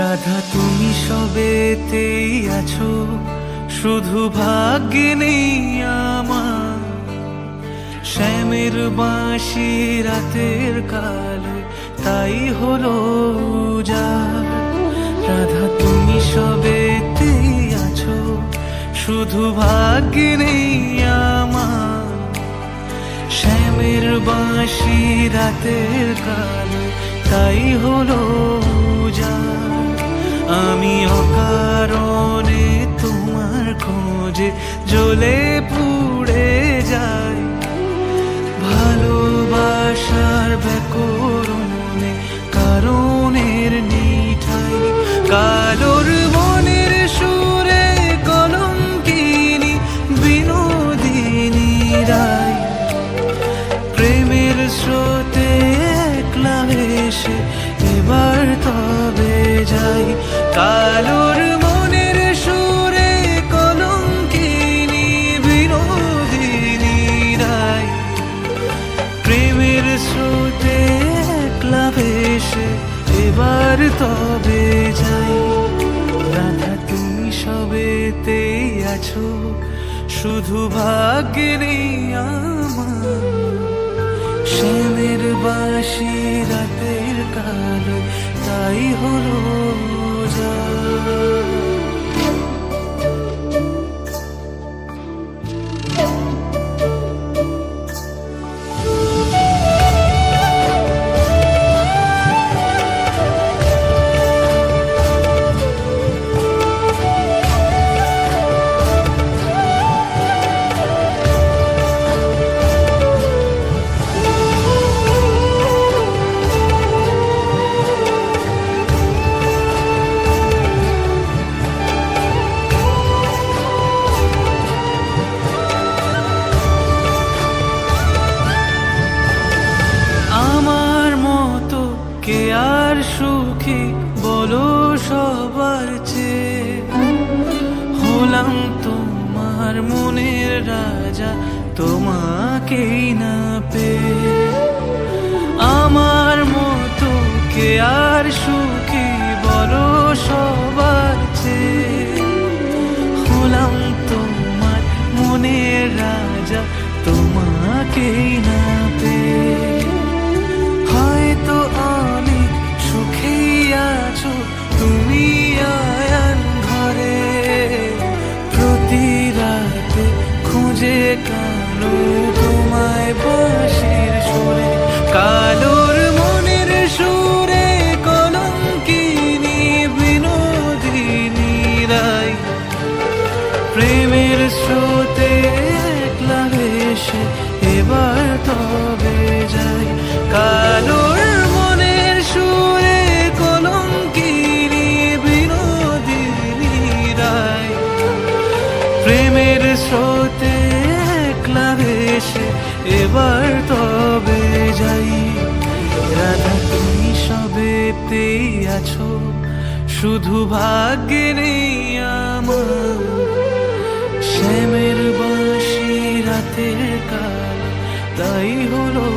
রাধা তুমি সবেতেই আছো, শুধু ভাগ্যে নেই আমার। শ্যামের বাঁশি রাতের কালো, তাই হলো উজাড়। রাধা তুমি সবেতেই আছো, শুধু ভাগ্যে নেই আমার। শ্যামের বাঁশি রাতের কালো, তাই হলো উজাড়। আমি অকারণে তোমার খোঁজে জ্বলে পুড়ে যাই। ভালোবাসার ব্যাকরণে কারণের নিঠাই, কালোর মনের সুরে কলঙ্কিনী বিনোদিনী রায়। প্রেমের স্রোতে একলা ভেসে এবার তবে যাই। কালোর মনের সুরে কলঙ্কিনী বিনোদিনী রায়। প্রেমের স্রোতে একলা ভেসে এবার তবে যাই। রাধা তুমি সবেতেই আছো, শুধু ভাগ্যে নেই আমার। শ্যামের বাঁশি রাতের কালো, তাই হলো উজাড়। কে আর সুখী বলো সবার চেয়ে? হলাম তোমার মনের রাজা, তোমাকেই না পেয়ে। আমার মতো কে আর সুখী বলো সবার চেয়ে? হলাম তোমার মনের রাজা, তোমাকেই না পেয়ে। হয়তো অনেক সুখেই আছো তুমি আয়ান ঘরে, প্রতি রাতে খুঁজে কানো তোমায় বাঁশির সুরে। কালোর মনের সুরে কলঙ্কিনী বিনোদিনী রায়। প্রেমের স্রোতে একলা ভেসে এবার তবে যাই। কালোর মনের সুরে কলঙ্কিনী বিনোদিনী রায়। প্রেমের স্রোতে একলা ভেসে এবার তবে যাই। রাধা তুমি সবেতেই আছো, শুধু ভাগ্যে নেই আমার। শ্যামের বাঁশি রাতের কালো, তাই হলো